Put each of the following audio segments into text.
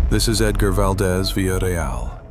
This is Edgar Valdez Villarreal.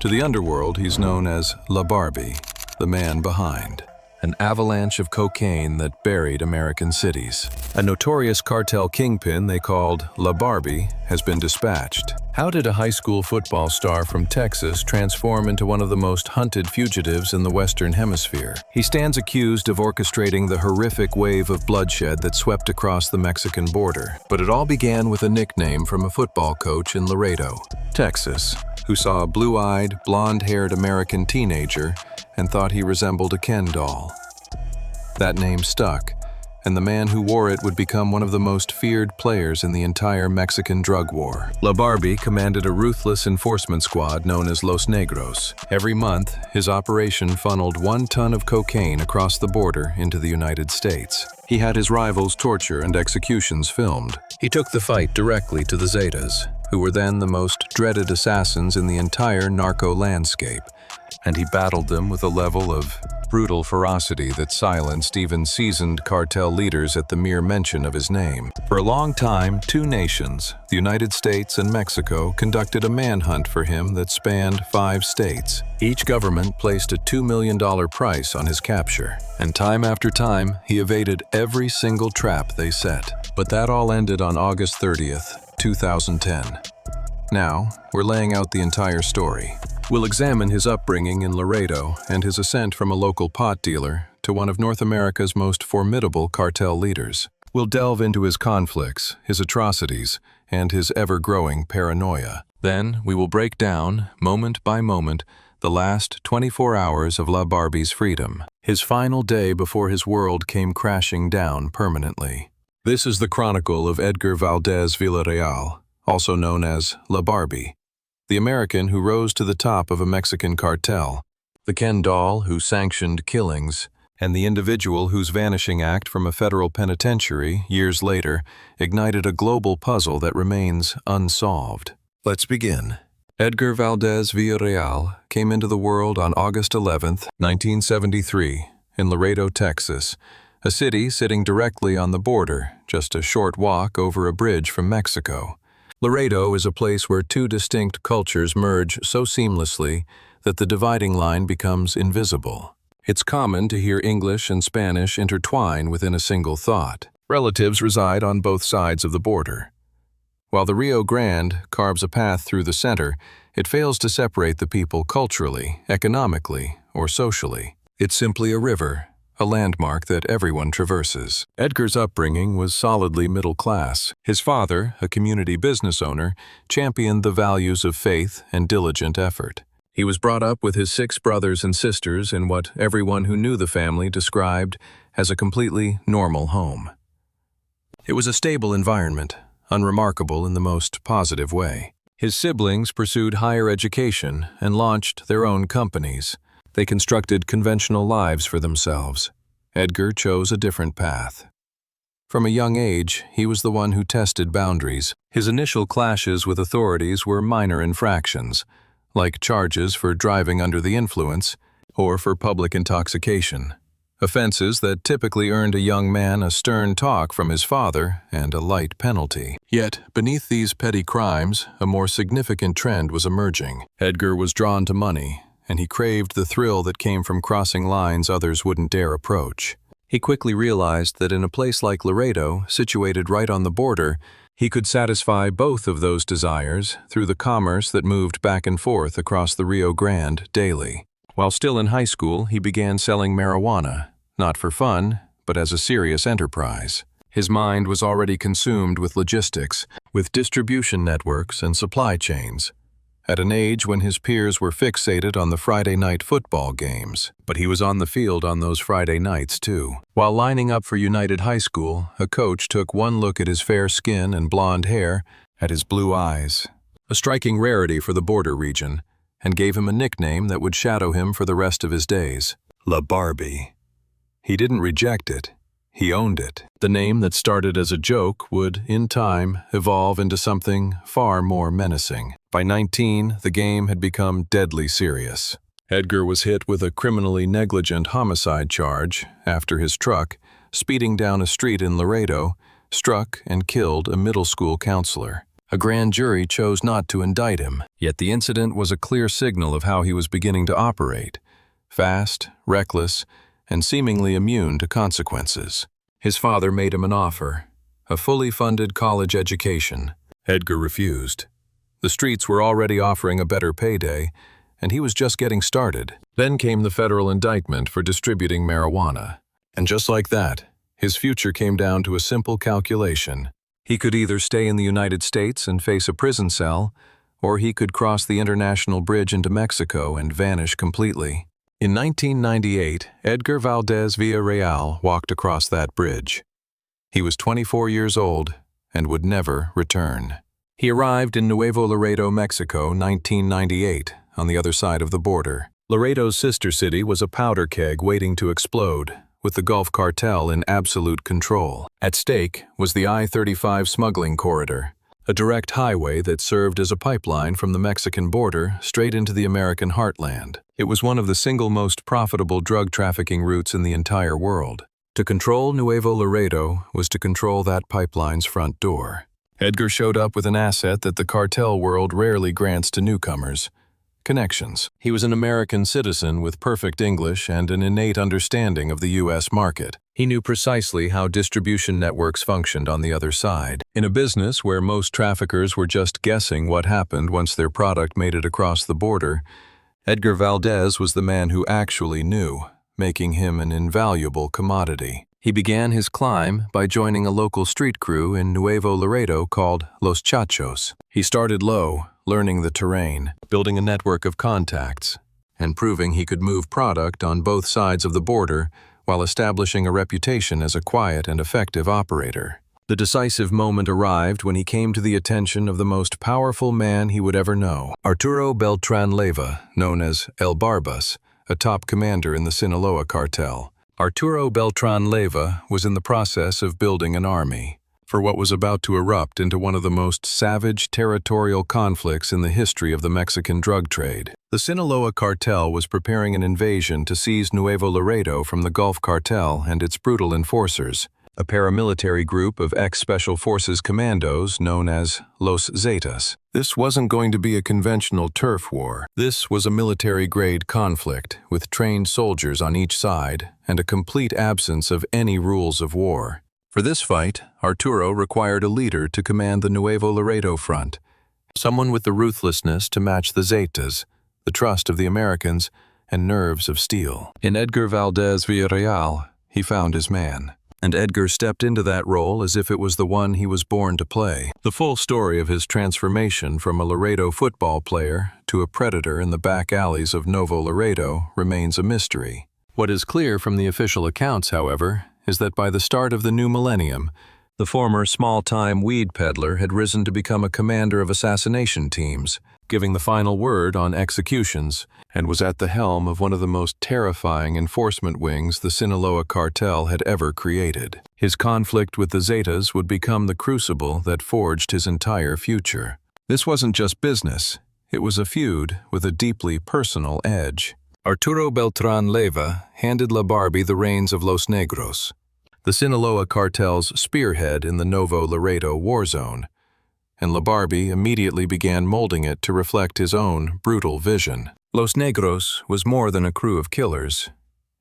To the underworld, he's known as La Barbie, the man behind. An avalanche of cocaine that buried American cities. A notorious cartel kingpin they called La Barbie has been dispatched. How did a high school football star from Texas transform into one of the most hunted fugitives in the Western Hemisphere? He stands accused of orchestrating the horrific wave of bloodshed that swept across the Mexican border. But it all began with a nickname from a football coach in Laredo, Texas, who saw a blue-eyed, blonde-haired American teenager and thought he resembled a Ken doll. That name stuck, and the man who wore it would become one of the most feared players in the entire Mexican drug war. La Barbie commanded a ruthless enforcement squad known as Los Negros. Every month, his operation funneled 1 ton of cocaine across the border into the United States. He had his rivals' torture and executions filmed. He took the fight directly to the Zetas, who were then the most dreaded assassins in the entire narco landscape, and he battled them with a level of brutal ferocity that silenced even seasoned cartel leaders at the mere mention of his name. For a long time, 2 nations, the United States and Mexico, conducted a manhunt for him that spanned 5 states. Each government placed a $2 million price on his capture, and time after time, he evaded every single trap they set. But that all ended on August 30th, 2010. Now, we're laying out the entire story. We'll examine his upbringing in Laredo and his ascent from a local pot dealer to one of North America's most formidable cartel leaders. We'll delve into his conflicts, his atrocities, and his ever-growing paranoia. Then, we will break down, moment by moment, the last 24 hours of La Barbie's freedom, his final day before his world came crashing down permanently. This is the chronicle of Edgar Valdez Villarreal, also known as La Barbie, the American who rose to the top of a Mexican cartel, the Ken doll who sanctioned killings, and the individual whose vanishing act from a federal penitentiary years later ignited a global puzzle that remains unsolved. Let's begin. Edgar Valdez Villarreal came into the world on August 11, 1973, in Laredo, Texas, a city sitting directly on the border, just a short walk over a bridge from Mexico. Laredo is a place where 2 distinct cultures merge so seamlessly that the dividing line becomes invisible. It's common to hear English and Spanish intertwine within a single thought. Relatives reside on both sides of the border. While the Rio Grande carves a path through the center, it fails to separate the people culturally, economically, or socially. It's simply a river, a landmark that everyone traverses. Edgar's upbringing was solidly middle class. His father, a community business owner, championed the values of faith and diligent effort. He was brought up with his 6 brothers and sisters in what everyone who knew the family described as a completely normal home. It was a stable environment, unremarkable in the most positive way. His siblings pursued higher education and launched their own companies. They constructed conventional lives for themselves. Edgar chose a different path. From a young age, he was the one who tested boundaries. His initial clashes with authorities were minor infractions, like charges for driving under the influence or for public intoxication. Offenses that typically earned a young man a stern talk from his father and a light penalty. Yet, beneath these petty crimes, a more significant trend was emerging. Edgar was drawn to money, and he craved the thrill that came from crossing lines others wouldn't dare approach. He quickly realized that in a place like Laredo, situated right on the border, he could satisfy both of those desires through the commerce that moved back and forth across the Rio Grande daily. While still in high school, he began selling marijuana, not for fun, but as a serious enterprise. His mind was already consumed with logistics, with distribution networks and supply chains. At an age when his peers were fixated on the Friday night football games, but he was on the field on those Friday nights too. While lining up for United High School, a coach took one look at his fair skin and blonde hair, at his blue eyes, a striking rarity for the border region, and gave him a nickname that would shadow him for the rest of his days, La Barbie. He didn't reject it. He owned it. The name that started as a joke would, in time, evolve into something far more menacing. By 19, the game had become deadly serious. Edgar was hit with a criminally negligent homicide charge after his truck, speeding down a street in Laredo, struck and killed a middle school counselor. A grand jury chose not to indict him, yet the incident was a clear signal of how he was beginning to operate: fast, reckless, and seemingly immune to consequences. His father made him an offer: a fully funded college education. Edgar refused. The streets were already offering a better payday, and he was just getting started. Then came the federal indictment for distributing marijuana. And just like that, his future came down to a simple calculation. He could either stay in the United States and face a prison cell, or he could cross the international bridge into Mexico and vanish completely. In 1998, Edgar Valdez Villarreal walked across that bridge. He was 24 years old and would never return. He arrived in Nuevo Laredo, Mexico, 1998, on the other side of the border. Laredo's sister city was a powder keg waiting to explode, with the Gulf Cartel in absolute control. At stake was the I-35 smuggling corridor, a direct highway that served as a pipeline from the Mexican border straight into the American heartland. It was one of the single most profitable drug trafficking routes in the entire world. To control Nuevo Laredo was to control that pipeline's front door. Edgar showed up with an asset that the cartel world rarely grants to newcomers: connections. He was an American citizen with perfect English and an innate understanding of the U.S. market. He knew precisely how distribution networks functioned on the other side. In a business where most traffickers were just guessing what happened once their product made it across the border, Edgar Valdez was the man who actually knew, making him an invaluable commodity. He began his climb by joining a local street crew in Nuevo Laredo called Los Chachos. He started low, learning the terrain, building a network of contacts, and proving he could move product on both sides of the border while establishing a reputation as a quiet and effective operator. The decisive moment arrived when he came to the attention of the most powerful man he would ever know: Arturo Beltran Leyva, known as El Barbas, a top commander in the Sinaloa cartel. Arturo Beltran Leyva was in the process of building an army for what was about to erupt into one of the most savage territorial conflicts in the history of the Mexican drug trade. The Sinaloa cartel was preparing an invasion to seize Nuevo Laredo from the Gulf Cartel and its brutal enforcers, a paramilitary group of ex-Special Forces commandos known as Los Zetas. This wasn't going to be a conventional turf war. This was a military-grade conflict with trained soldiers on each side and a complete absence of any rules of war. For this fight, Arturo required a leader to command the Nuevo Laredo front, someone with the ruthlessness to match the Zetas, the trust of the Americans, and nerves of steel. In Edgar Valdez Villarreal, he found his man. And Edgar stepped into that role as if it was the one he was born to play. The full story of his transformation from a Laredo football player to a predator in the back alleys of Nuevo Laredo remains a mystery. What is clear from the official accounts, however, is that by the start of the new millennium, the former small-time weed peddler had risen to become a commander of assassination teams, giving the final word on executions, and was at the helm of one of the most terrifying enforcement wings the Sinaloa cartel had ever created. His conflict with the Zetas would become the crucible that forged his entire future. This wasn't just business, it was a feud with a deeply personal edge. Arturo Beltran Leyva handed La Barbie the reins of Los Negros, the Sinaloa cartel's spearhead in the Nuevo Laredo war zone, and La Barbie immediately began molding it to reflect his own brutal vision. Los Negros was more than a crew of killers.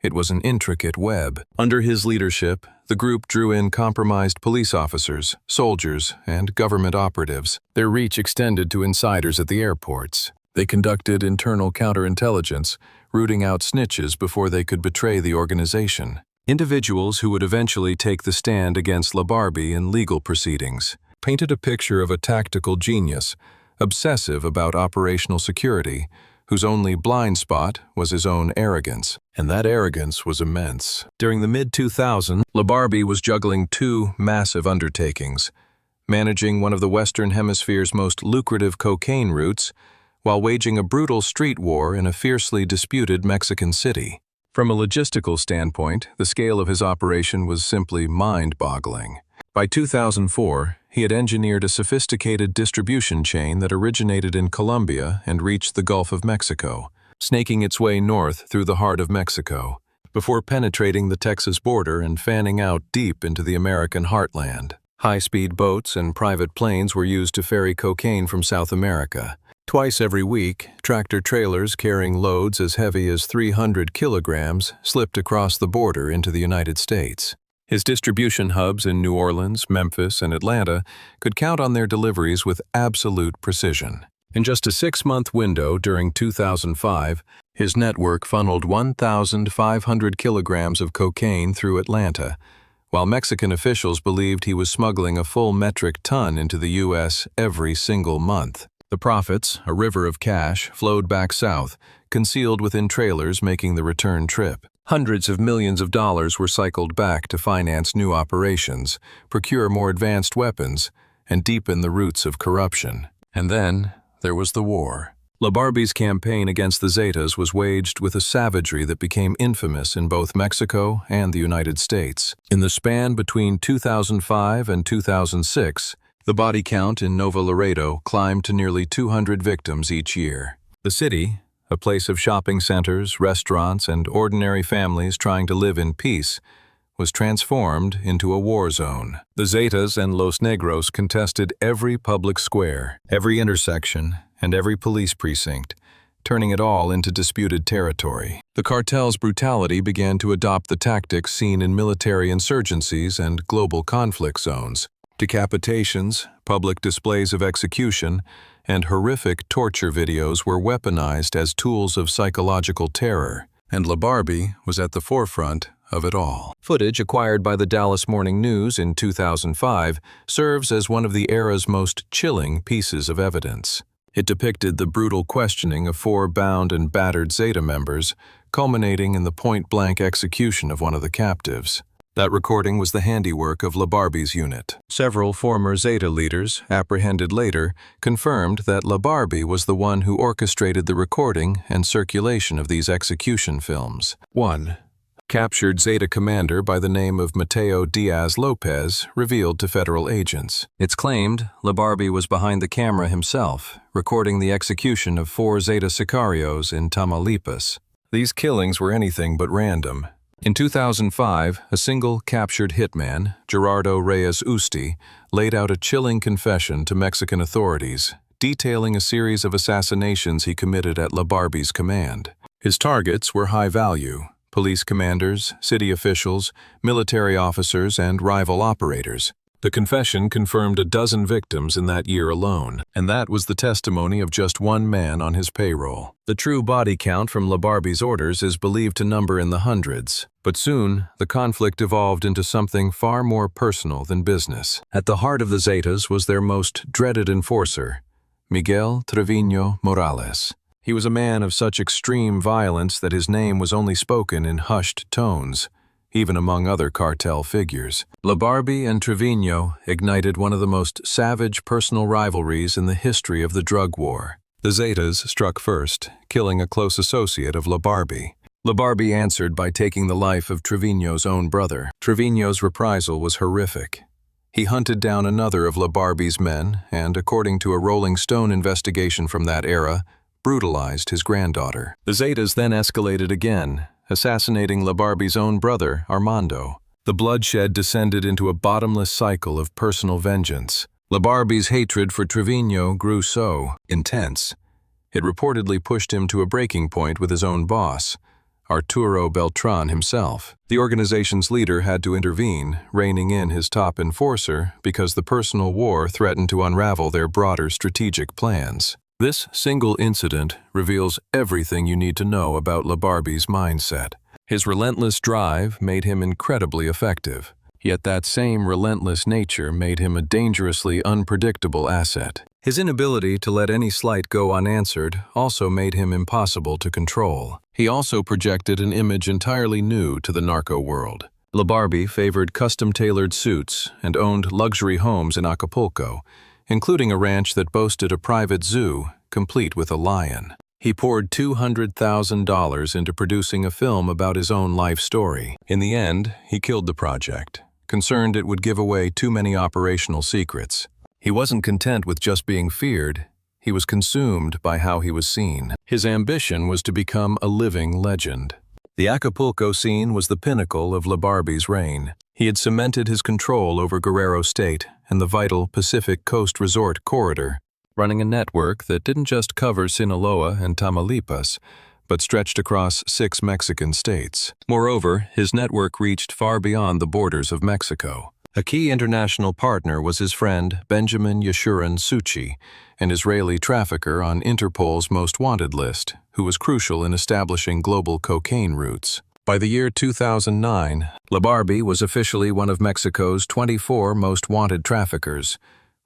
It was an intricate web. Under his leadership, the group drew in compromised police officers, soldiers, and government operatives. Their reach extended to insiders at the airports. They conducted internal counterintelligence, rooting out snitches before they could betray the organization. Individuals who would eventually take the stand against La Barbie in legal proceedings painted a picture of a tactical genius, obsessive about operational security, whose only blind spot was his own arrogance. And that arrogance was immense. During the mid-2000s, La Barbie was juggling two massive undertakings, managing one of the Western Hemisphere's most lucrative cocaine routes, while waging a brutal street war in a fiercely disputed Mexican city. From a logistical standpoint, the scale of his operation was simply mind-boggling. By 2004, he had engineered a sophisticated distribution chain that originated in Colombia and reached the Gulf of Mexico, snaking its way north through the heart of Mexico, before penetrating the Texas border and fanning out deep into the American heartland. High-speed boats and private planes were used to ferry cocaine from South America. Twice every week, tractor-trailers carrying loads as heavy as 300 kilograms slipped across the border into the United States. His distribution hubs in New Orleans, Memphis, and Atlanta could count on their deliveries with absolute precision. In just a 6-month window during 2005, his network funneled 1,500 kilograms of cocaine through Atlanta, while Mexican officials believed he was smuggling a full metric ton into the U.S. every single month. The profits, a river of cash, flowed back south, concealed within trailers making the return trip. Hundreds of millions of dollars were cycled back to finance new operations, procure more advanced weapons, and deepen the roots of corruption. And then there was the war. Barbie's campaign against the Zetas was waged with a savagery that became infamous in both Mexico and the United States. In the span between 2005 and 2006, the body count in Nuevo Laredo climbed to nearly 200 victims each year. The city, a place of shopping centers, restaurants, and ordinary families trying to live in peace, was transformed into a war zone. The Zetas and Los Negros contested every public square, every intersection, and every police precinct, turning it all into disputed territory. The cartel's brutality began to adopt the tactics seen in military insurgencies and global conflict zones. Decapitations, public displays of execution, and horrific torture videos were weaponized as tools of psychological terror, and Barbie was at the forefront of it all. Footage acquired by the Dallas Morning News in 2005 serves as one of the era's most chilling pieces of evidence. It depicted the brutal questioning of 4 bound and battered Zeta members, culminating in the point-blank execution of one of the captives. That recording was the handiwork of Barbie's unit. Several former Zeta leaders, apprehended later, confirmed that Barbie was the one who orchestrated the recording and circulation of these execution films. 1. Captured Zeta commander by the name of Mateo Diaz Lopez revealed to federal agents. It's claimed Barbie was behind the camera himself, recording the execution of 4 Zeta sicarios in Tamaulipas. These killings were anything but random. In 2005, a single captured hitman, Gerardo Reyes Usti, laid out a chilling confession to Mexican authorities, detailing a series of assassinations he committed at Barbie's command. His targets were high value: police commanders, city officials, military officers, and rival operators. The confession confirmed a dozen victims in that year alone, and that was the testimony of just one man on his payroll. The true body count from Barbie's orders is believed to number in the hundreds, but soon the conflict evolved into something far more personal than business. At the heart of the Zetas was their most dreaded enforcer, Miguel Trevino Morales. He was a man of such extreme violence that his name was only spoken in hushed tones, even among other cartel figures. Barbie and Trevino ignited one of the most savage personal rivalries in the history of the drug war. The Zetas struck first, killing a close associate of Barbie. Barbie answered by taking the life of Trevino's own brother. Trevino's reprisal was horrific. He hunted down another of Barbie's men and, according to a Rolling Stone investigation from that era, brutalized his granddaughter. The Zetas then escalated again, assassinating Barbie's own brother, Armando. The bloodshed descended into a bottomless cycle of personal vengeance. Barbie's hatred for Trevino grew so intense, it reportedly pushed him to a breaking point with his own boss, Arturo Beltran himself. The organization's leader had to intervene, reining in his top enforcer because the personal war threatened to unravel their broader strategic plans. This single incident reveals everything you need to know about Barbie's mindset. His relentless drive made him incredibly effective, yet that same relentless nature made him a dangerously unpredictable asset. His inability to let any slight go unanswered also made him impossible to control. He also projected an image entirely new to the narco world. Barbie favored custom-tailored suits and owned luxury homes in Acapulco, including a ranch that boasted a private zoo, complete with a lion. He poured $200,000 into producing a film about his own life story. In the end, he killed the project, concerned it would give away too many operational secrets. He wasn't content with just being feared. He was consumed by how he was seen. His ambition was to become a living legend. The Acapulco scene was the pinnacle of Barbie's reign. He had cemented his control over Guerrero State and the vital Pacific Coast Resort Corridor, running a network that didn't just cover Sinaloa and Tamaulipas, but stretched across 6 Mexican states. Moreover, his network reached far beyond the borders of Mexico. A key international partner was his friend Benjamin Yeshurun Suchi, an Israeli trafficker on Interpol's most wanted list, who was crucial in establishing global cocaine routes. By the year 2009, Barbie was officially one of Mexico's 24 most wanted traffickers,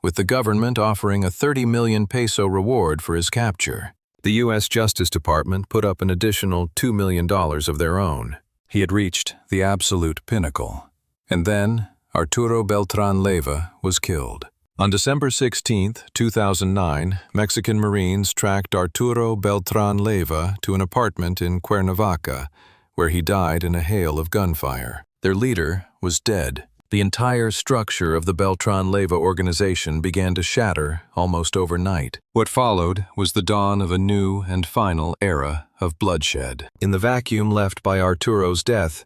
with the government offering a 30 million peso reward for his capture. The U.S. Justice Department put up an additional $2 million of their own. He had reached the absolute pinnacle. And then, Arturo Beltran Leyva was killed. On December 16, 2009, Mexican Marines tracked Arturo Beltran Leyva to an apartment in Cuernavaca, where he died in a hail of gunfire. Their leader was dead. The entire structure of the Beltran Leyva organization began to shatter almost overnight. What followed was the dawn of a new and final era of bloodshed. In the vacuum left by Arturo's death,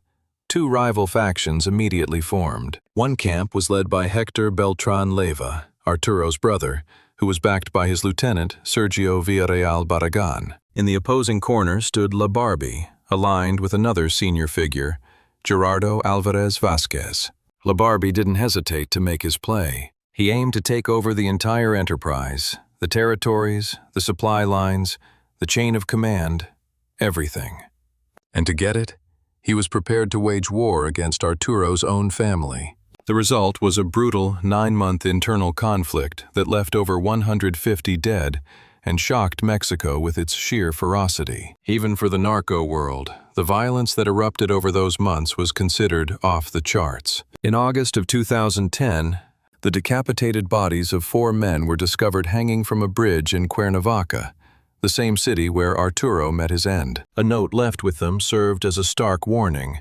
2 rival factions immediately formed. One camp was led by Hector Beltran Leyva, Arturo's brother, who was backed by his lieutenant, Sergio Villarreal Barragan. In the opposing corner stood Barbie, aligned with another senior figure, Gerardo Alvarez Vasquez. Barbie didn't hesitate to make his play. He aimed to take over the entire enterprise, the territories, the supply lines, the chain of command, everything. And to get it, he was prepared to wage war against Arturo's own family. The result was a brutal 9-month internal conflict that left over 150 dead and shocked Mexico with its sheer ferocity. Even for the narco world, the violence that erupted over those months was considered off the charts. In August of 2010, the decapitated bodies of 4 men were discovered hanging from a bridge in Cuernavaca, the same city where Arturo met his end. A note left with them served as a stark warning.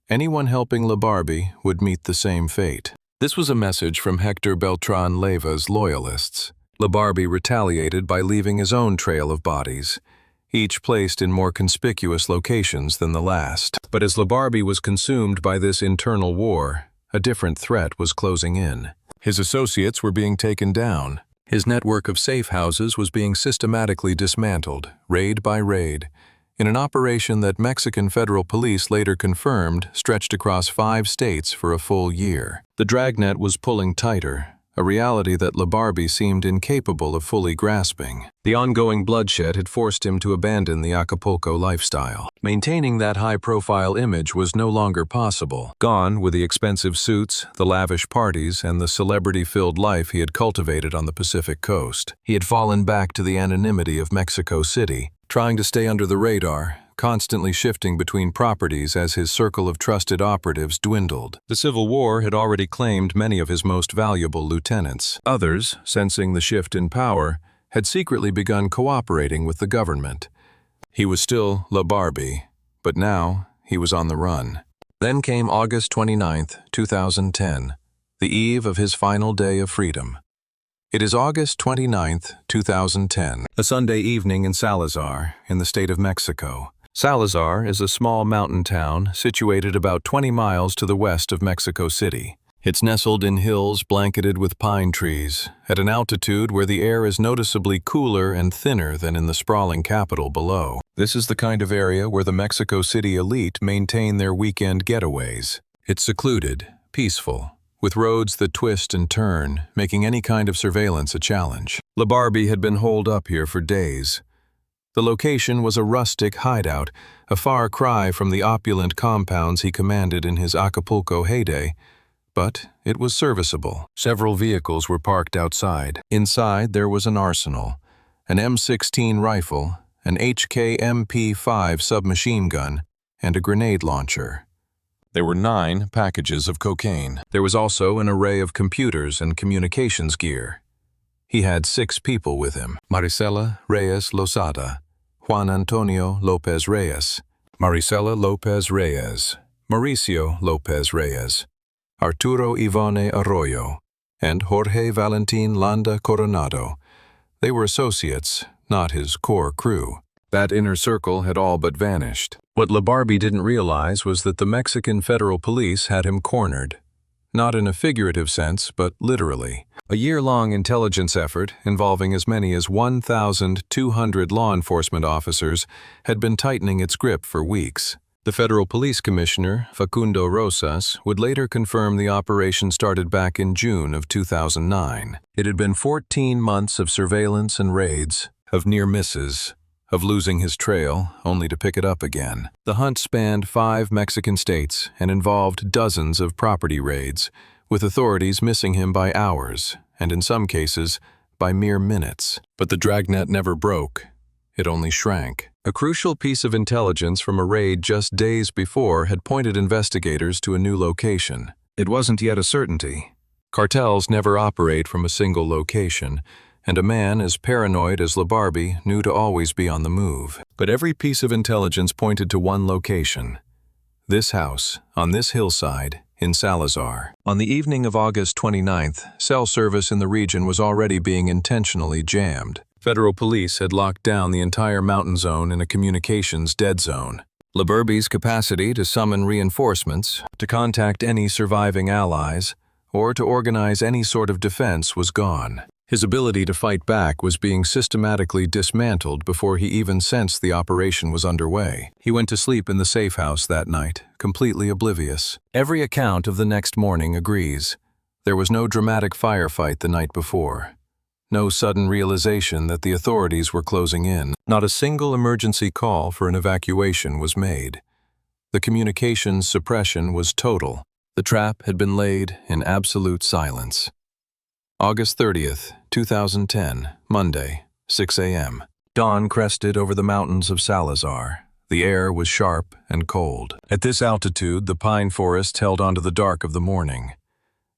Anyone helping Barbie would meet the same fate. This was a message from Hector Beltran Leyva's loyalists. Barbie retaliated by leaving his own trail of bodies, each placed in more conspicuous locations than the last. But as Barbie was consumed by this internal war, a different threat was closing in. His associates were being taken down. His network of safe houses was being systematically dismantled, raid by raid, in an operation that Mexican federal police later confirmed stretched across 5 states for a full year. The dragnet was pulling tighter, a reality that Barbie seemed incapable of fully grasping. The ongoing bloodshed had forced him to abandon the Acapulco lifestyle. Maintaining that high-profile image was no longer possible. Gone were the expensive suits, the lavish parties, and the celebrity-filled life he had cultivated on the Pacific coast. He had fallen back to the anonymity of Mexico City, trying to stay under the radar, constantly shifting between properties as his circle of trusted operatives dwindled. The Civil War had already claimed many of his most valuable lieutenants. Others, sensing the shift in power, had secretly begun cooperating with the government. He was still Barbie, but now he was on the run. Then came August 29, 2010, the eve of his final day of freedom. It is August 29, 2010, a Sunday evening in Salazar, in the state of Mexico. Salazar is a small mountain town situated about 20 miles to the west of Mexico City. It's nestled in hills blanketed with pine trees, at an altitude where the air is noticeably cooler and thinner than in the sprawling capital below. This is the kind of area where the Mexico City elite maintain their weekend getaways. It's secluded, peaceful, with roads that twist and turn, making any kind of surveillance a challenge. Barbie had been holed up here for days. The location was a rustic hideout, a far cry from the opulent compounds he commanded in his Acapulco heyday, but it was serviceable. Several vehicles were parked outside. Inside there was an arsenal, an M16 rifle, an HK-MP5 submachine gun, and a grenade launcher. There were 9 packages of cocaine. There was also an array of computers and communications gear. He had 6 people with him: Maricela Reyes Lozada, Juan Antonio Lopez Reyes, Maricela Lopez Reyes, Mauricio Lopez Reyes, Arturo Ivone Arroyo, and Jorge Valentin Landa Coronado. They were associates, not his core crew. That inner circle had all but vanished. What Barbie didn't realize was that the Mexican federal police had him cornered. Not in a figurative sense, but literally. A year-long intelligence effort involving as many as 1,200 law enforcement officers had been tightening its grip for weeks. The federal police commissioner, Facundo Rosas, would later confirm the operation started back in June of 2009. It had been 14 months of surveillance and raids, of near misses, of losing his trail only to pick it up again. The hunt spanned 5 Mexican states and involved dozens of property raids, with authorities missing him by hours, and in some cases, by mere minutes. But the dragnet never broke. It only shrank. A crucial piece of intelligence from a raid just days before had pointed investigators to a new location. It wasn't yet a certainty. Cartels never operate from a single location, and a man as paranoid as Barbie knew to always be on the move. But every piece of intelligence pointed to one location. This house, on this hillside, in Salazar. On the evening of August 29th, cell service in the region was already being intentionally jammed. Federal police had locked down the entire mountain zone in a communications dead zone. Barbie's capacity to summon reinforcements, to contact any surviving allies, or to organize any sort of defense was gone. His ability to fight back was being systematically dismantled before he even sensed the operation was underway. He went to sleep in the safe house that night, completely oblivious. Every account of the next morning agrees. There was no dramatic firefight the night before. No sudden realization that the authorities were closing in. Not a single emergency call for an evacuation was made. The communications suppression was total. The trap had been laid in absolute silence. August 30th, 2010, Monday, 6 a.m. Dawn crested over the mountains of Salazar. The air was sharp and cold. At this altitude, the pine forests held onto the dark of the morning.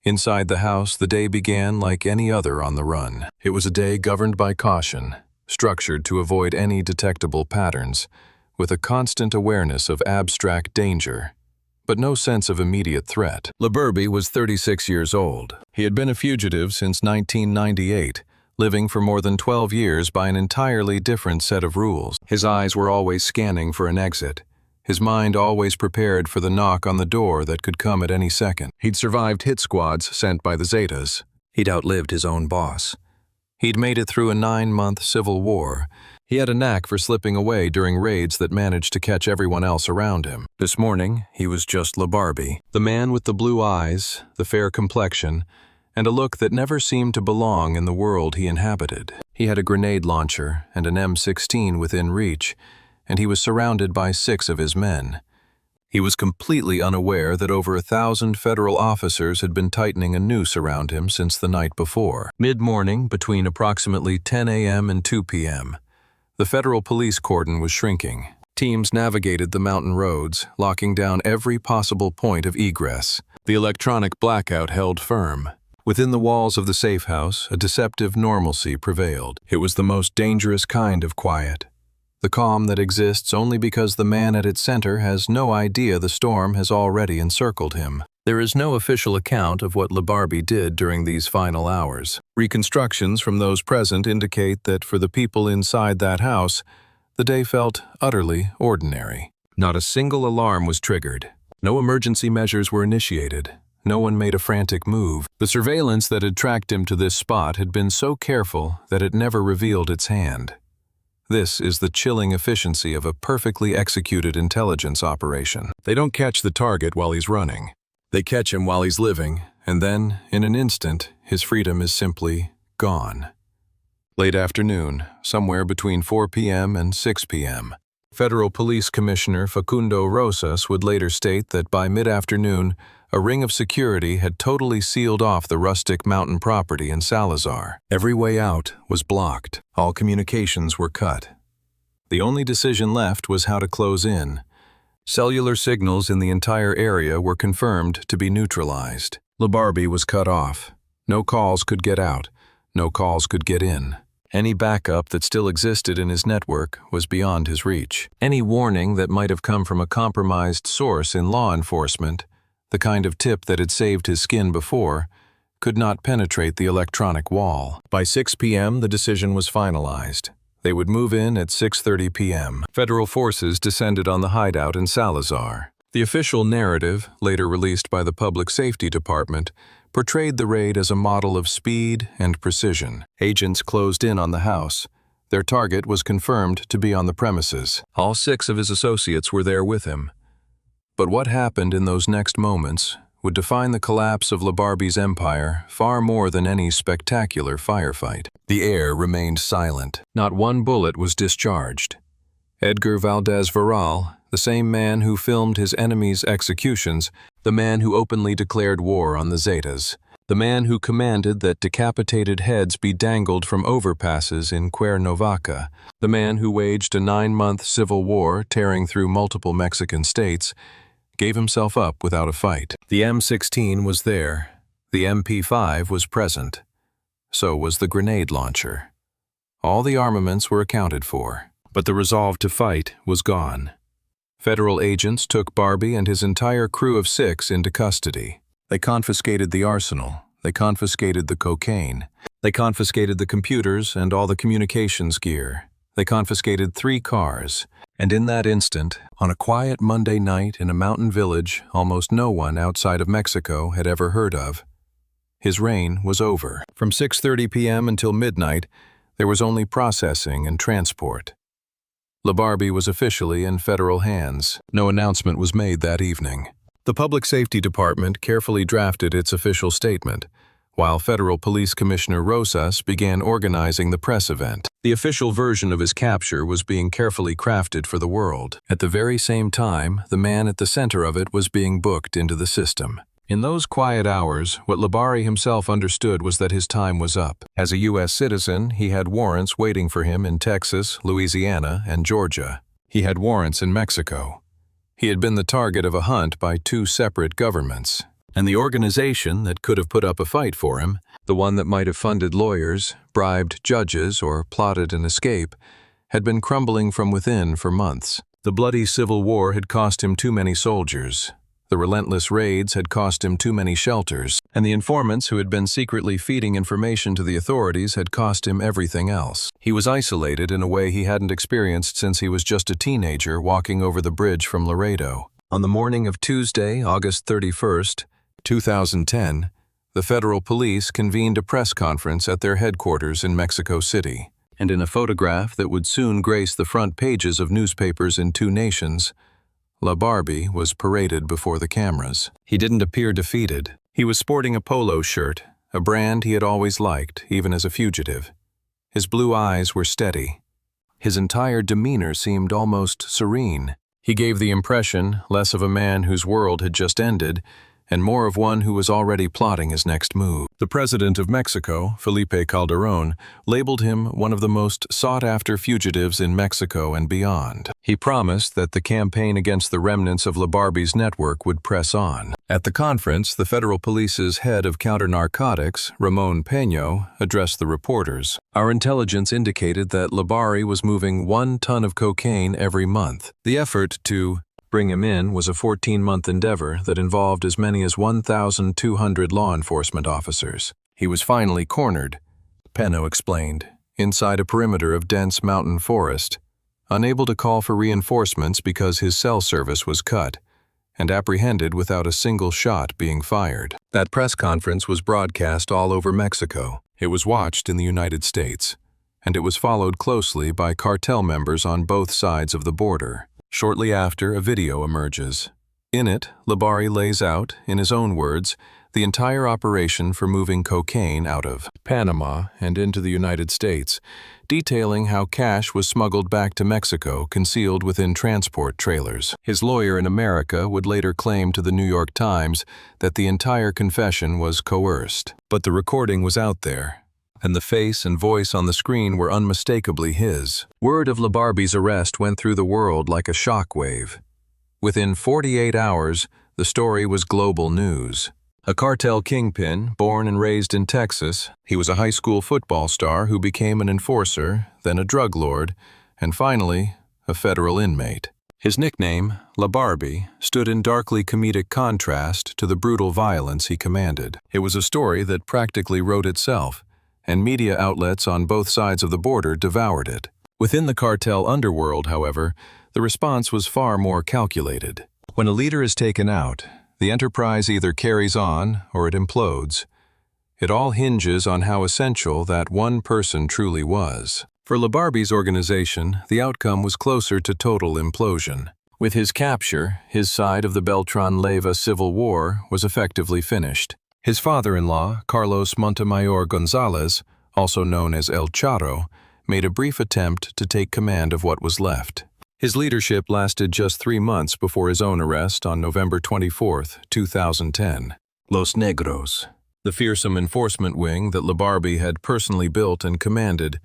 Inside the house, the day began like any other on the run. It was a day governed by caution, structured to avoid any detectable patterns, with a constant awareness of abstract danger, but no sense of immediate threat. Barbie was 36 years old. He had been a fugitive since 1998, living for more than 12 years by an entirely different set of rules. His eyes were always scanning for an exit, his mind always prepared for the knock on the door that could come at any second. He'd survived hit squads sent by the Zetas. He'd outlived his own boss. He'd made it through a 9-month civil war. He had a knack for slipping away during raids that managed to catch everyone else around him. This morning, he was just Barbie, the man with the blue eyes, the fair complexion, and a look that never seemed to belong in the world he inhabited. He had a grenade launcher and an M16 within reach, and he was surrounded by 6 of his men. He was completely unaware that over 1,000 federal officers had been tightening a noose around him since the night before. Mid-morning, between approximately 10 a.m. and 2 p.m., the federal police cordon was shrinking. Teams navigated the mountain roads, locking down every possible point of egress. The electronic blackout held firm. Within the walls of the safe house, a deceptive normalcy prevailed. It was the most dangerous kind of quiet. The calm that exists only because the man at its center has no idea the storm has already encircled him. There is no official account of what Barbie did during these final hours. Reconstructions from those present indicate that for the people inside that house, the day felt utterly ordinary. Not a single alarm was triggered. No emergency measures were initiated. No one made a frantic move. The surveillance that had tracked him to this spot had been so careful that it never revealed its hand. This is the chilling efficiency of a perfectly executed intelligence operation. They don't catch the target while he's running. They catch him while he's living, and then, in an instant, his freedom is simply gone. Late afternoon, somewhere between 4 p.m. and 6 p.m., Federal Police Commissioner Facundo Rosas would later state that by mid-afternoon, a ring of security had totally sealed off the rustic mountain property in Salazar. Every way out was blocked. All communications were cut. The only decision left was how to close in. Cellular signals in the entire area were confirmed to be neutralized. Barbie was cut off. No calls could get out. No calls could get in. Any backup that still existed in his network was beyond his reach. Any warning that might have come from a compromised source in law enforcement, the kind of tip that had saved his skin before, could not penetrate the electronic wall. By 6 p.m., the decision was finalized. They would move in at 6:30 p.m. Federal forces descended on the hideout in Salazar. The official narrative, later released by the Public Safety Department, portrayed the raid as a model of speed and precision. Agents closed in on the house. Their target was confirmed to be on the premises. All 6 of his associates were there with him. But what happened in those next moments would define the collapse of Barbie's empire far more than any spectacular firefight. The air remained silent. Not one bullet was discharged. Edgar Valdez Villarreal, the same man who filmed his enemies' executions, the man who openly declared war on the Zetas, the man who commanded that decapitated heads be dangled from overpasses in Cuernavaca, the man who waged a 9-month civil war tearing through multiple Mexican states, gave himself up without a fight. The M16 was there. The MP5 was present. So was the grenade launcher. All the armaments were accounted for, but the resolve to fight was gone. Federal agents took Barbie and his entire crew of 6 into custody. They confiscated the arsenal. They confiscated the cocaine. They confiscated the computers and all the communications gear. They confiscated 3 cars. And in that instant, on a quiet Monday night in a mountain village almost no one outside of Mexico had ever heard of, his reign was over. From 6:30 p.m. until midnight, there was only processing and transport. Barbie was officially in federal hands. No announcement was made that evening. The Public Safety Department carefully drafted its official statement, while Federal Police Commissioner Rosas began organizing the press event. The official version of his capture was being carefully crafted for the world. At the very same time, the man at the center of it was being booked into the system. In those quiet hours, what Barbie himself understood was that his time was up. As a U.S. citizen, he had warrants waiting for him in Texas, Louisiana, and Georgia. He had warrants in Mexico. He had been the target of a hunt by 2 separate governments. And the organization that could have put up a fight for him, the one that might have funded lawyers, bribed judges, or plotted an escape, had been crumbling from within for months. The bloody civil war had cost him too many soldiers. The relentless raids had cost him too many shelters, and the informants who had been secretly feeding information to the authorities had cost him everything else. He was isolated in a way he hadn't experienced since he was just a teenager walking over the bridge from Laredo. On the morning of Tuesday, August 31st, 2010, the federal police convened a press conference at their headquarters in Mexico City, and in a photograph that would soon grace the front pages of newspapers in 2 nations, Barbie was paraded before the cameras. He didn't appear defeated. He was sporting a polo shirt, a brand he had always liked, even as a fugitive. His blue eyes were steady. His entire demeanor seemed almost serene. He gave the impression less of a man whose world had just ended, and more of one who was already plotting his next move. The president of Mexico, Felipe Calderón, labeled him one of the most sought-after fugitives in Mexico and beyond. He promised that the campaign against the remnants of Barbie's network would press on. At the conference, the federal police's head of counter-narcotics, Ramon Peño, addressed the reporters. Our intelligence indicated that Barbie was moving 1 ton of cocaine every month. The effort to bring him in was a 14-month endeavor that involved as many as 1,200 law enforcement officers. He was finally cornered, Peño explained, inside a perimeter of dense mountain forest, unable to call for reinforcements because his cell service was cut, and apprehended without a single shot being fired. That press conference was broadcast all over Mexico. It was watched in the United States, and it was followed closely by cartel members on both sides of the border. Shortly after, a video emerges. In it, Barbie lays out, in his own words, the entire operation for moving cocaine out of Panama and into the United States, detailing how cash was smuggled back to Mexico concealed within transport trailers. His lawyer in America would later claim to the New York Times that the entire confession was coerced. But the recording was out there, and the face and voice on the screen were unmistakably his. Word of Barbie's arrest went through the world like a shockwave. Within 48 hours, the story was global news. A cartel kingpin, born and raised in Texas, he was a high school football star who became an enforcer, then a drug lord, and finally, a federal inmate. His nickname, Barbie, stood in darkly comedic contrast to the brutal violence he commanded. It was a story that practically wrote itself, and media outlets on both sides of the border devoured it. Within the cartel underworld, however, the response was far more calculated. When a leader is taken out, the enterprise either carries on or it implodes. It all hinges on how essential that one person truly was. For Barbie's organization, the outcome was closer to total implosion. With his capture, his side of the Beltran-Leyva civil war was effectively finished. His father-in-law, Carlos Montemayor Gonzalez, also known as El Charro, made a brief attempt to take command of what was left. His leadership lasted just 3 months before his own arrest on November 24, 2010. Los Negros, the fearsome enforcement wing that Barbie had personally built and commanded,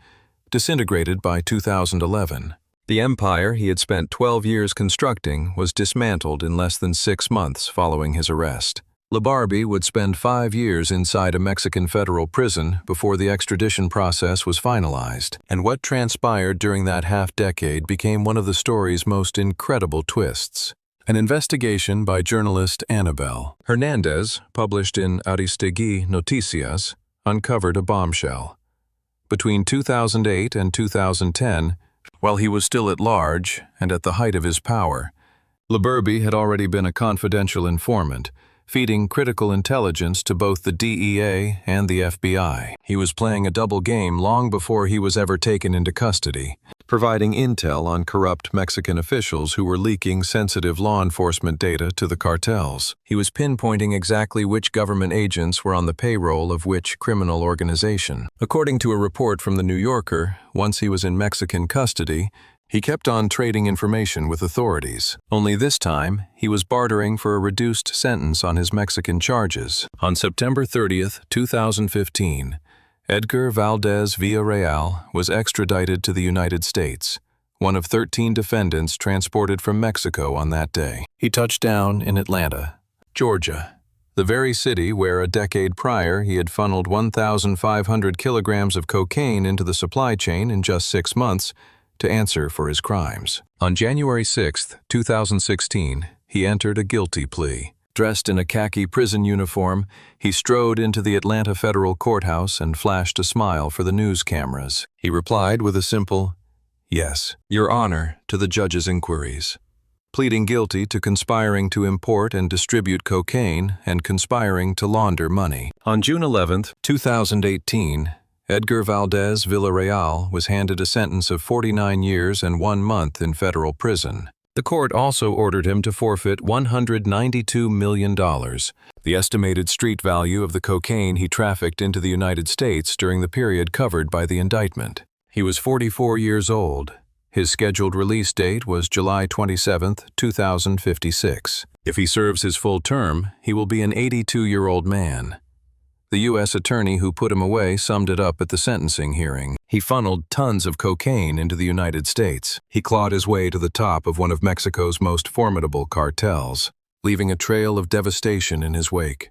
disintegrated by 2011. The empire he had spent 12 years constructing was dismantled in less than 6 months following his arrest. Barbie would spend 5 years inside a Mexican federal prison before the extradition process was finalized, and what transpired during that half-decade became one of the story's most incredible twists. An investigation by journalist Annabel Hernandez, published in Aristegui Noticias, uncovered a bombshell. Between 2008 and 2010, while he was still at large and at the height of his power, Barbie had already been a confidential informant, feeding critical intelligence to both the DEA and the FBI. He was playing a double game long before he was ever taken into custody, providing intel on corrupt Mexican officials who were leaking sensitive law enforcement data to the cartels. He was pinpointing exactly which government agents were on the payroll of which criminal organization. According to a report from The New Yorker, once he was in Mexican custody, he kept on trading information with authorities. Only this time, he was bartering for a reduced sentence on his Mexican charges. On September 30, 2015, Edgar Valdez Villarreal was extradited to the United States, one of 13 defendants transported from Mexico on that day. He touched down in Atlanta, Georgia, the very city where a decade prior he had funneled 1,500 kilograms of cocaine into the supply chain in just 6 months, to answer for his crimes. On January 6, 2016, he entered a guilty plea. Dressed in a khaki prison uniform, he strode into the Atlanta federal courthouse and flashed a smile for the news cameras. He replied with a simple, "Yes, Your Honor," to the judge's inquiries, pleading guilty to conspiring to import and distribute cocaine and conspiring to launder money. On June 11, 2018, Edgar Valdez Villarreal was handed a sentence of 49 years and 1 month in federal prison. The court also ordered him to forfeit $192 million, the estimated street value of the cocaine he trafficked into the United States during the period covered by the indictment. He was 44 years old. His scheduled release date was July 27, 2056. If he serves his full term, he will be an 82-year-old man. The U.S. attorney who put him away summed it up at the sentencing hearing. He funneled tons of cocaine into the United States. He clawed his way to the top of one of Mexico's most formidable cartels, leaving a trail of devastation in his wake,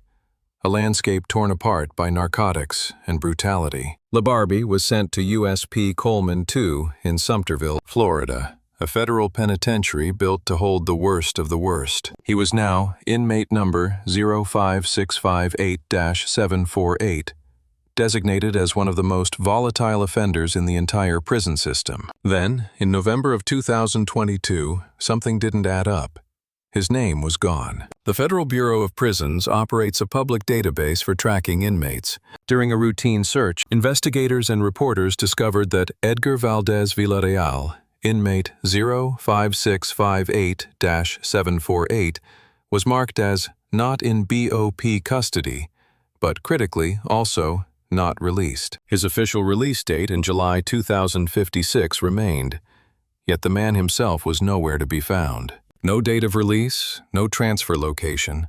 a landscape torn apart by narcotics and brutality. Barbie was sent to USP Coleman II in Sumterville, Florida, a federal penitentiary built to hold the worst of the worst. He was now inmate number 05658-748, designated as one of the most volatile offenders in the entire prison system. Then, in November of 2022, something didn't add up. His name was gone. The Federal Bureau of Prisons operates a public database for tracking inmates. During a routine search, investigators and reporters discovered that Edgar Valdez Villarreal, inmate 05658-748, was marked as not in BOP custody, but critically also not released. His official release date in July 2056 remained, yet the man himself was nowhere to be found. No date of release, no transfer location,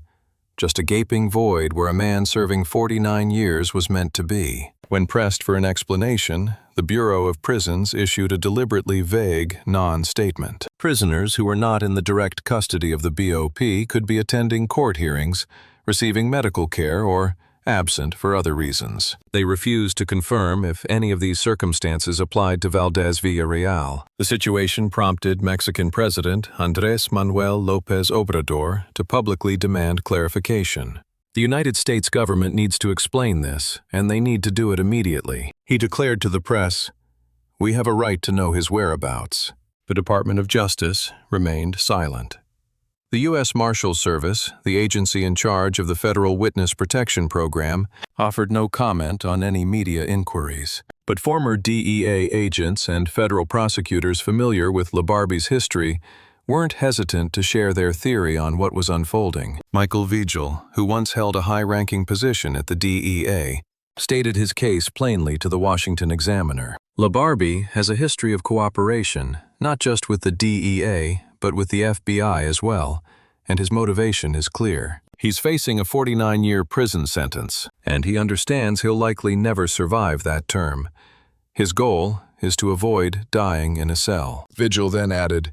just a gaping void where a man serving 49 years was meant to be. When pressed for an explanation, the Bureau of Prisons issued a deliberately vague non-statement. Prisoners who were not in the direct custody of the BOP could be attending court hearings, receiving medical care, or absent for other reasons. They refused to confirm if any of these circumstances applied to Valdez Villarreal. The situation prompted Mexican President Andrés Manuel López Obrador to publicly demand clarification. The United States government needs to explain this, and they need to do it immediately. He declared to the press, "We have a right to know his whereabouts." The Department of Justice remained silent. The U.S. Marshals Service, the agency in charge of the Federal Witness Protection Program, offered no comment on any media inquiries. But former DEA agents and federal prosecutors familiar with Barbie's history weren't hesitant to share their theory on what was unfolding. Michael Vigil, who once held a high-ranking position at the DEA, stated his case plainly to the Washington Examiner. Barbie has a history of cooperation, not just with the DEA, but with the FBI as well, and his motivation is clear. He's facing a 49-year prison sentence, and he understands he'll likely never survive that term. His goal is to avoid dying in a cell. Vigil then added,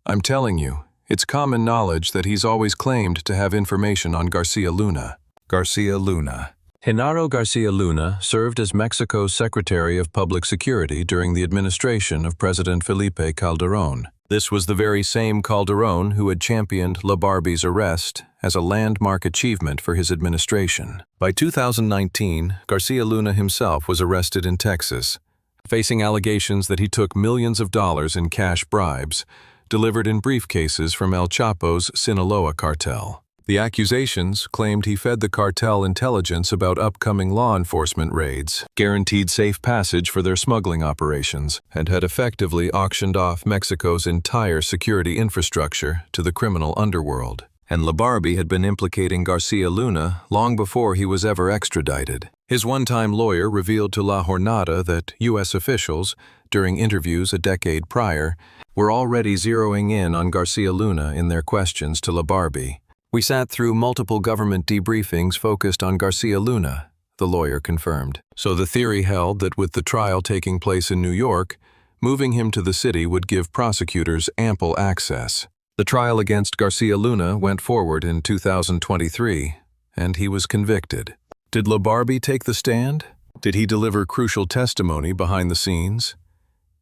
"I'm telling you, it's common knowledge that he's always claimed to have information on Garcia Luna." Garcia Luna. Genaro Garcia Luna served as Mexico's Secretary of Public Security during the administration of President Felipe Calderón. This was the very same Calderón who had championed Barbie's arrest as a landmark achievement for his administration. By 2019, Garcia Luna himself was arrested in Texas, facing allegations that he took millions of dollars in cash bribes, delivered in briefcases from El Chapo's Sinaloa cartel. The accusations claimed he fed the cartel intelligence about upcoming law enforcement raids, guaranteed safe passage for their smuggling operations, and had effectively auctioned off Mexico's entire security infrastructure to the criminal underworld. And Barbie had been implicating Garcia Luna long before he was ever extradited. His one-time lawyer revealed to La Jornada that U.S. officials, during interviews a decade prior, were already zeroing in on Garcia Luna in their questions to Barbie. "We sat through multiple government debriefings focused on Garcia Luna," the lawyer confirmed. So the theory held that with the trial taking place in New York, moving him to the city would give prosecutors ample access. The trial against Garcia Luna went forward in 2023, and he was convicted. Did Barbie take the stand? Did he deliver crucial testimony behind the scenes?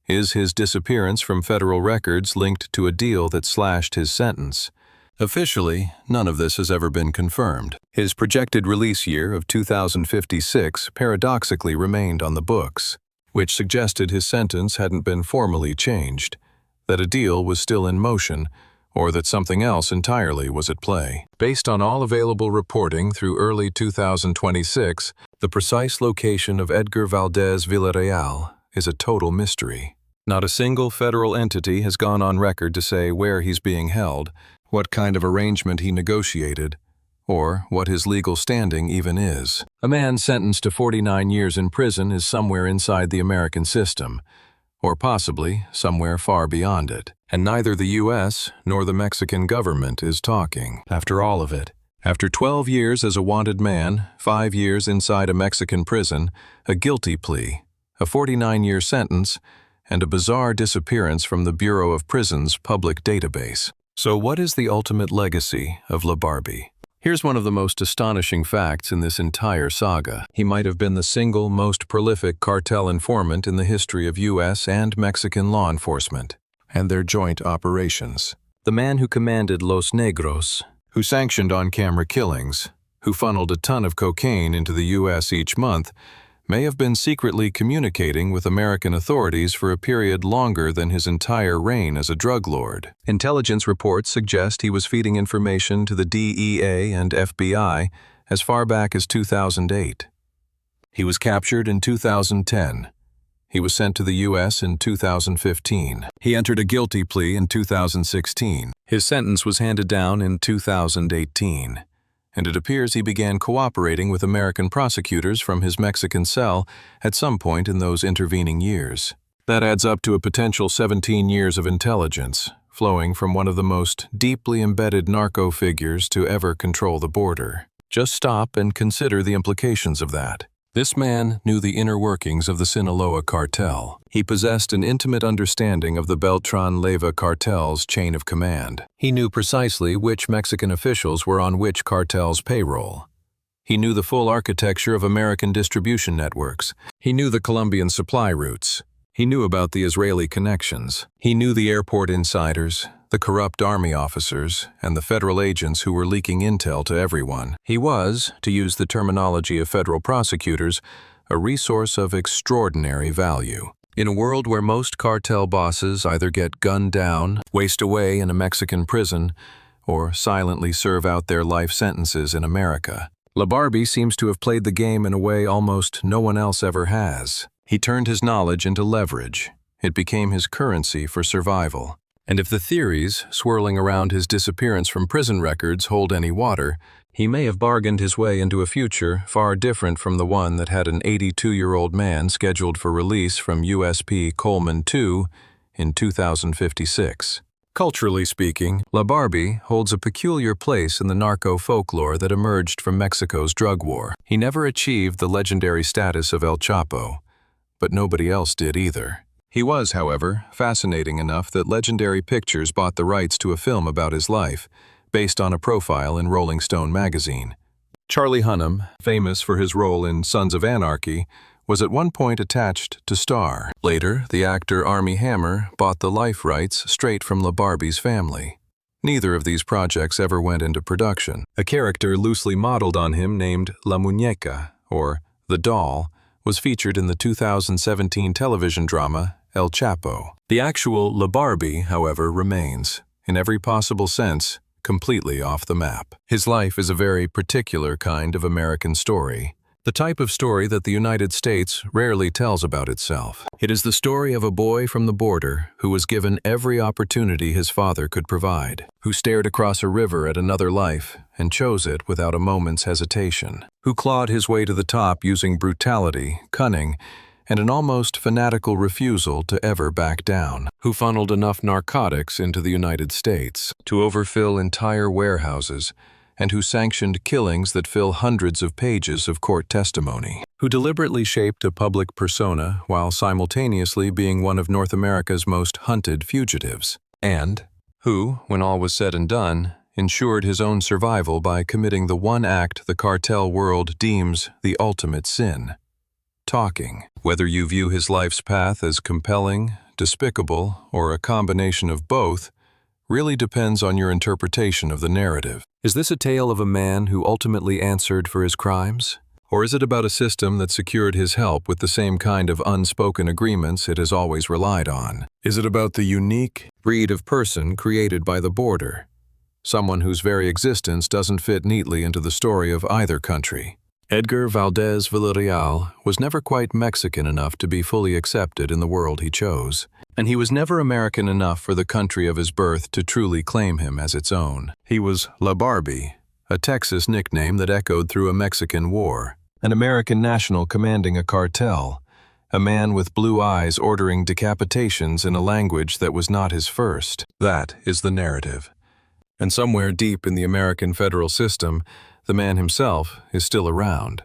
Is his disappearance from federal records linked to a deal that slashed his sentence? Officially, none of this has ever been confirmed. His projected release year of 2056 paradoxically remained on the books, which suggested his sentence hadn't been formally changed, that a deal was still in motion, or that something else entirely was at play. Based on all available reporting through early 2026, the precise location of Edgar Valdez Villarreal is a total mystery. Not a single federal entity has gone on record to say where he's being held, what kind of arrangement he negotiated, or what his legal standing even is. A man sentenced to 49 years in prison is somewhere inside the American system, or possibly somewhere far beyond it. And neither the U.S. nor the Mexican government is talking. After all of it, after 12 years as a wanted man, 5 years inside a Mexican prison, a guilty plea, a 49-year sentence, and a bizarre disappearance from the Bureau of Prisons' public database. So what is the ultimate legacy of Barbie? Here's one of the most astonishing facts in this entire saga. He might have been the single most prolific cartel informant in the history of U.S. and Mexican law enforcement and their joint operations. The man who commanded Los Negros, who sanctioned on-camera killings, who funneled a ton of cocaine into the U.S. each month, may have been secretly communicating with American authorities for a period longer than his entire reign as a drug lord. Intelligence reports suggest he was feeding information to the DEA and FBI as far back as 2008. He was captured in 2010. He was sent to the U.S. in 2015. He entered a guilty plea in 2016. His sentence was handed down in 2018. And it appears he began cooperating with American prosecutors from his Mexican cell at some point in those intervening years. That adds up to a potential 17 years of intelligence, flowing from one of the most deeply embedded narco figures to ever control the border. Just stop and consider the implications of that. This man knew the inner workings of the Sinaloa cartel. He possessed an intimate understanding of the Beltran-Leyva cartel's chain of command. He knew precisely which Mexican officials were on which cartel's payroll. He knew the full architecture of American distribution networks. He knew the Colombian supply routes. He knew about the Israeli connections. He knew the airport insiders, the corrupt army officers, and the federal agents who were leaking intel to everyone. He was, to use the terminology of federal prosecutors, a resource of extraordinary value. In a world where most cartel bosses either get gunned down, waste away in a Mexican prison, or silently serve out their life sentences in America, Barbie seems to have played the game in a way almost no one else ever has. He turned his knowledge into leverage. It became his currency for survival. And if the theories swirling around his disappearance from prison records hold any water, he may have bargained his way into a future far different from the one that had an 82-year-old man scheduled for release from USP Coleman II in 2056. Culturally speaking, Barbie holds a peculiar place in the narco folklore that emerged from Mexico's drug war. He never achieved the legendary status of El Chapo, but nobody else did either. He was, however, fascinating enough that Legendary Pictures bought the rights to a film about his life, based on a profile in Rolling Stone magazine. Charlie Hunnam, famous for his role in Sons of Anarchy, was at one point attached to star. Later, the actor Armie Hammer bought the life rights straight from Barbie's family. Neither of these projects ever went into production. A character loosely modeled on him named La Muñeca, or The Doll, was featured in the 2017 television drama El Chapo. The actual Barbie, however, remains, in every possible sense, completely off the map. His life is a very particular kind of American story, the type of story that the United States rarely tells about itself. It is the story of a boy from the border who was given every opportunity his father could provide, who stared across a river at another life and chose it without a moment's hesitation, who clawed his way to the top using brutality, cunning, and an almost fanatical refusal to ever back down, who funneled enough narcotics into the United States to overfill entire warehouses, and who sanctioned killings that fill hundreds of pages of court testimony, who deliberately shaped a public persona while simultaneously being one of North America's most hunted fugitives, and who, when all was said and done, ensured his own survival by committing the one act the cartel world deems the ultimate sin: talking. Whether you view his life's path as compelling, despicable, or a combination of both, really depends on your interpretation of the narrative. Is this a tale of a man who ultimately answered for his crimes? Or is it about a system that secured his help with the same kind of unspoken agreements it has always relied on? Is it about the unique breed of person created by the border? Someone whose very existence doesn't fit neatly into the story of either country. Edgar Valdez Villarreal was never quite Mexican enough to be fully accepted in the world he chose, and he was never American enough for the country of his birth to truly claim him as its own. He was Barbie, a Texas nickname that echoed through a Mexican war, an American national commanding a cartel, a man with blue eyes ordering decapitations in a language that was not his first. That is the narrative. And somewhere deep in the American federal system, the man himself is still around.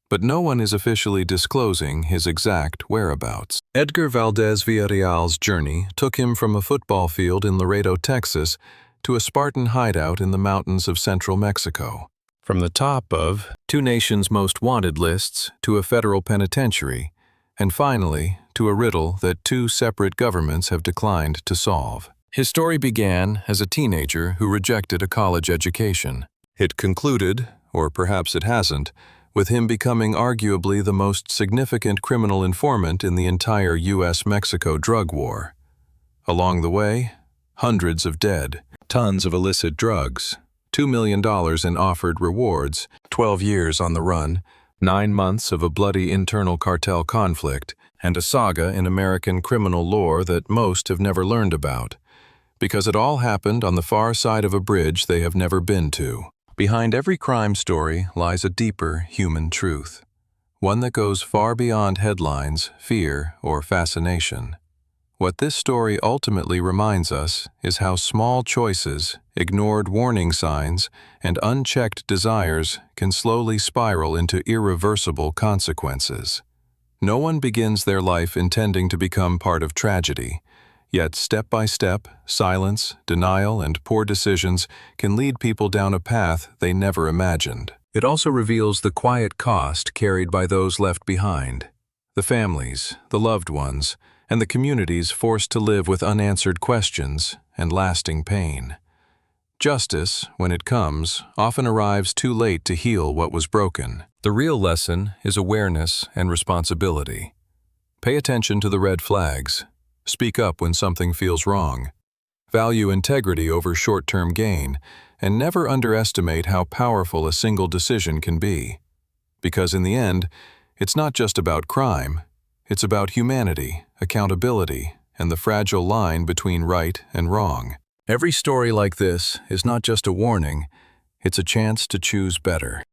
But no one is officially disclosing his exact whereabouts. Edgar Valdez Villarreal's journey took him from a football field in Laredo, Texas, to a Spartan hideout in the mountains of central Mexico. From the top of two nations' most wanted lists to a federal penitentiary, and finally to a riddle that two separate governments have declined to solve. His story began as a teenager who rejected a college education. It concluded, or perhaps it hasn't, with him becoming arguably the most significant criminal informant in the entire U.S.-Mexico drug war. Along the way, hundreds of dead, tons of illicit drugs, $2 million in offered rewards, 12 years on the run, 9 months of a bloody internal cartel conflict, and a saga in American criminal lore that most have never learned about, because it all happened on the far side of a bridge they have never been to. Behind every crime story lies a deeper human truth, one that goes far beyond headlines, fear, or fascination. What this story ultimately reminds us is how small choices, ignored warning signs, and unchecked desires can slowly spiral into irreversible consequences. No one begins their life intending to become part of tragedy. Yet step by step, silence, denial, and poor decisions can lead people down a path they never imagined. It also reveals the quiet cost carried by those left behind, the families, the loved ones, and the communities forced to live with unanswered questions and lasting pain. Justice, when it comes, often arrives too late to heal what was broken. The real lesson is awareness and responsibility. Pay attention to the red flags. Speak up when something feels wrong. Value integrity over short-term gain, and never underestimate how powerful a single decision can be. Because in the end, it's not just about crime, it's about humanity, accountability, and the fragile line between right and wrong. Every story like this is not just a warning, it's a chance to choose better.